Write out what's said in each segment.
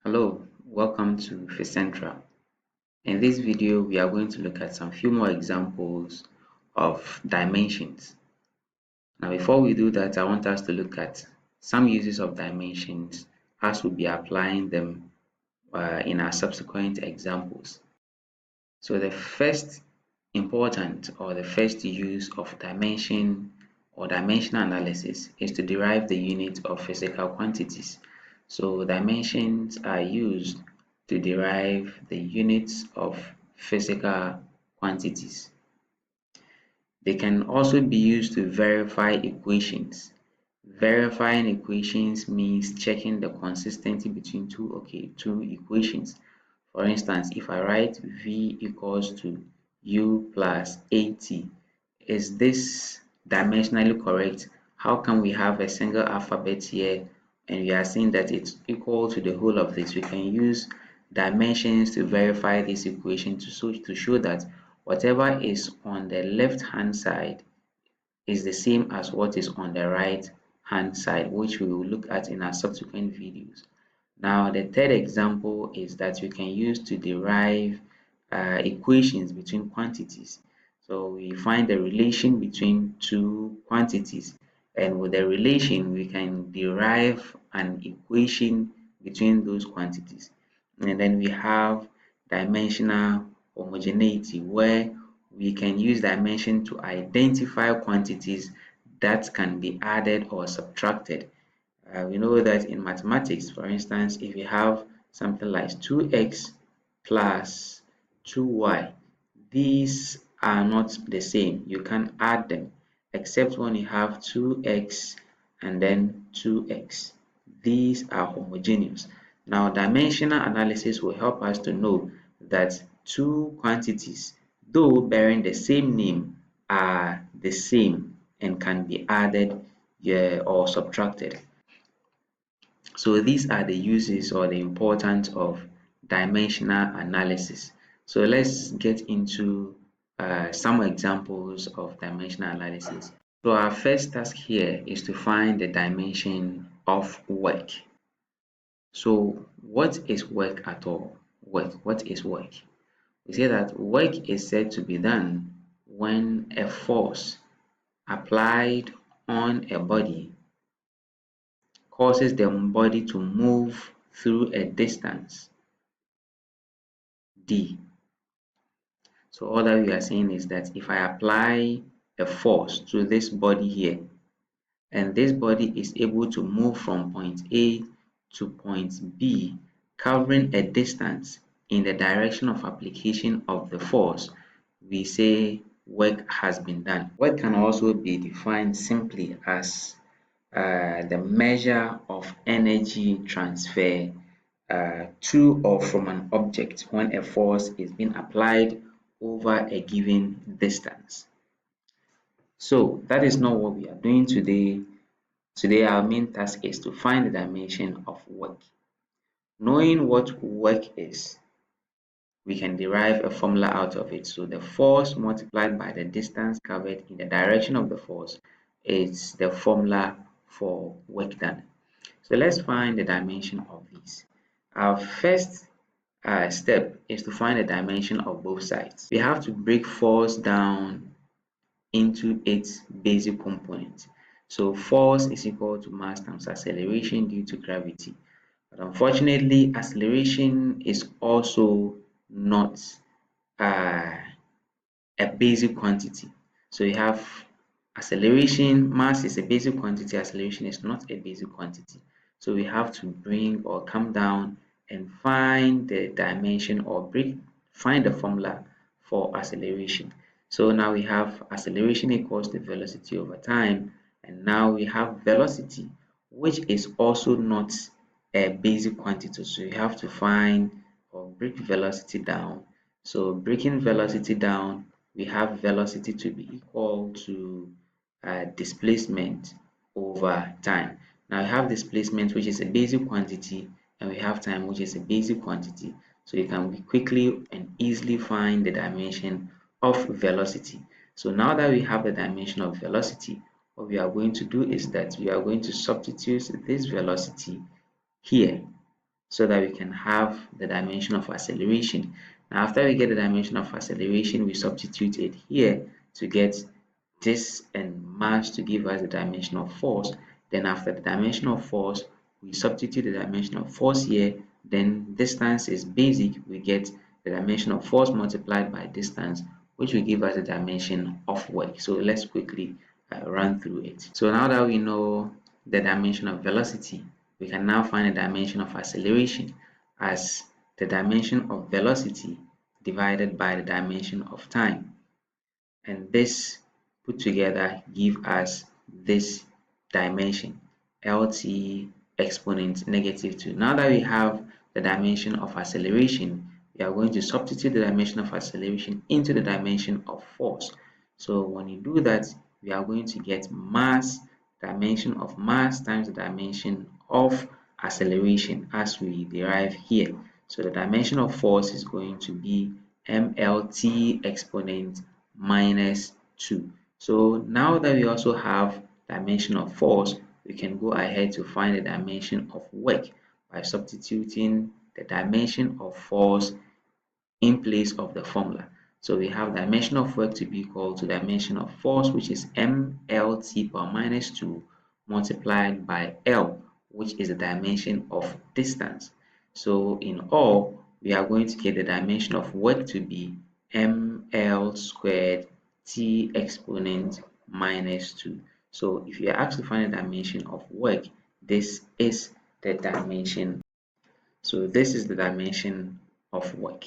Hello, welcome to Central. In this video, we are going to look at some few more examples of dimensions. Now, before we do that, I want us to look at some uses of dimensions as we'll be applying them in our subsequent examples. So the first important or the first use of dimension or dimensional analysis is to derive the unit of physical quantities. So dimensions are used to derive the units of physical quantities. They can also be used to verify equations. Verifying equations means checking the consistency between two equations. For instance, if I write V equals to U plus AT, is this dimensionally correct? How can we have a single alphabet here and we are saying that it's equal to the whole of this? We can use dimensions to verify this equation to show that whatever is on the left hand side is the same as what is on the right hand side, which we will look at in our subsequent videos. Now, the third example is that we can use to derive equations between quantities. So we find the relation between two quantities, and with the relation, we can derive an equation between those quantities. And then we have dimensional homogeneity, where we can use dimension to identify quantities that can be added or subtracted. We know that in mathematics, for instance, if you have something like 2x plus 2y, these are not the same. You can add them, except when you have 2x and then 2x. These are homogeneous. Now, dimensional analysis will help us to know that two quantities, though bearing the same name, are the same and can be added or subtracted. So these are the uses or the importance of dimensional analysis. So let's get into some examples of dimensional analysis. So our first task here is to find the dimension of work. So what is work at all? What is work? We say that work is said to be done when a force applied on a body causes the body to move through a distance d. So all that we are saying is that if I apply a force to this body here, and this body is able to move from point A to point B, covering a distance in the direction of application of the force, we say work has been done. Work can also be defined simply as the measure of energy transfer to or from an object when a force is being applied over a given distance. So that is not what we are doing today. Today our main task is to find the dimension of work. Knowing what work is, we can derive a formula out of it. So the force multiplied by the distance covered in the direction of the force is the formula for work done. So let's find the dimension of these. Our first step is to find the dimension of both sides. We have to break force down into its basic components. So force is equal to mass times acceleration due to gravity. But unfortunately, acceleration is also not uh, a basic quantity. So you have acceleration, mass is a basic quantity, acceleration is not a basic quantity. So we have to bring or come down and find the dimension or find the formula for acceleration. So now we have acceleration equals the velocity over time, and now we have velocity, which is also not a basic quantity. So you have to find or break velocity down. So breaking velocity down, we have velocity to be equal to displacement over time. Now we have displacement, which is a basic quantity, and we have time, which is a basic quantity. So you can quickly and easily find the dimension of velocity. So now that we have the dimension of velocity, what we are going to do is that we are going to substitute this velocity here. so that we can have the dimension of acceleration. Now, after we get the dimension of acceleration, we substitute it here to get this and mass to give us the dimension of force. Then after the dimension of force, we substitute the dimension of force here. Then distance is basic. We get the dimension of force multiplied by distance, which will give us the dimension of work. So let's quickly run through it. So now that we know the dimension of velocity, we can now find the dimension of acceleration as the dimension of velocity divided by the dimension of time. And this put together give us this dimension, LT exponent -2. Now that we have the dimension of acceleration, we are going to substitute the dimension of acceleration into the dimension of force. So when you do that, we are going to get mass, dimension of mass times the dimension of acceleration as we derive here. So the dimension of force is going to be MLT exponent -2. So now that we also have dimension of force, we can go ahead to find the dimension of work by substituting the dimension of force in place of the formula. So we have dimension of work to be equal to dimension of force, which is MLT power -2 multiplied by L, which is the dimension of distance. So in all, we are going to get the dimension of work to be ML squared T exponent -2. So if you are asked to find the dimension of work, this is the dimension. So this is the dimension of work.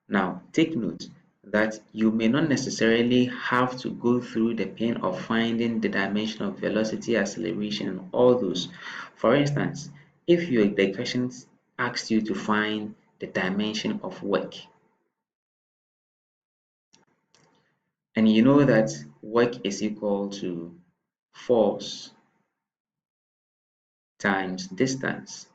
Now, take note that you may not necessarily have to go through the pain of finding the dimension of velocity, acceleration, and all those. For instance, if the questions asked you to find the dimension of work, and you know that work is equal to force times distance.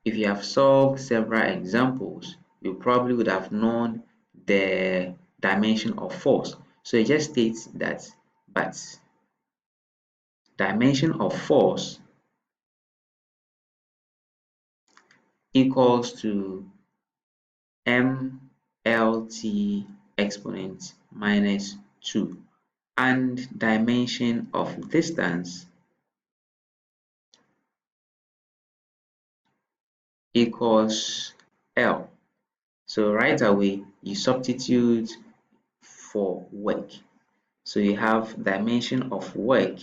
If you have solved several examples, you probably would have known the dimension of force. So it just states that, but dimension of force equals to MLT exponent -2, and dimension of distance equals L. So right away, you substitute for work. So you have dimension of work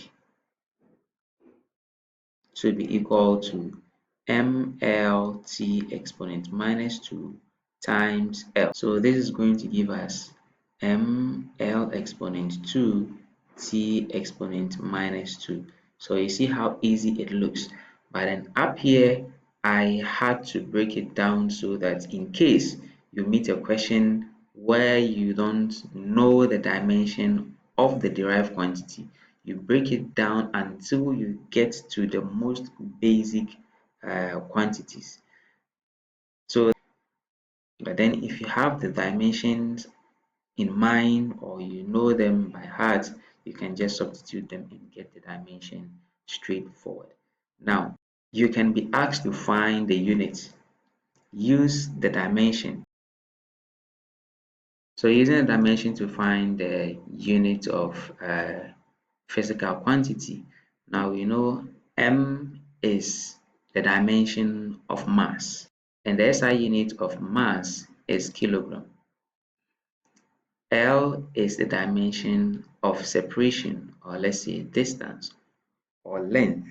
to be equal to MLT exponent -2 times L. So this is going to give us ML exponent 2 T exponent -2. So you see how easy it looks. But then up here, I had to break it down so that in case you meet a question where you don't know the dimension of the derived quantity, you break it down until you get to the most basic quantities. So, but then if you have the dimensions in mind or you know them by heart, you can just substitute them and get the dimension straightforward. Now, you can be asked to find the unit. Use the dimension. So using the dimension to find the unit of physical quantity. Now we know m is the dimension of mass, and the SI unit of mass is kilogram. L is the dimension of separation, or let's say distance or length,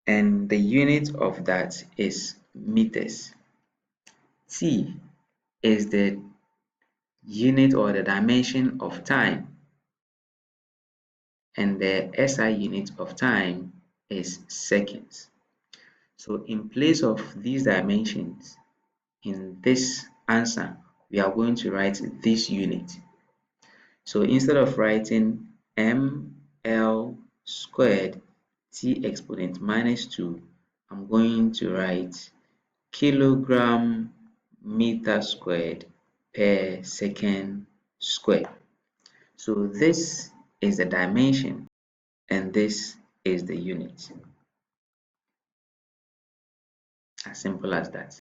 and the unit of that is meters. T is the unit or the dimension of time, and the SI unit of time is seconds. So in place of these dimensions in this answer, we are going to write this unit. So instead of writing ml squared t exponent -2, I'm going to write kilogram meter squared per second squared. So this is the dimension and this is the unit. As simple as that.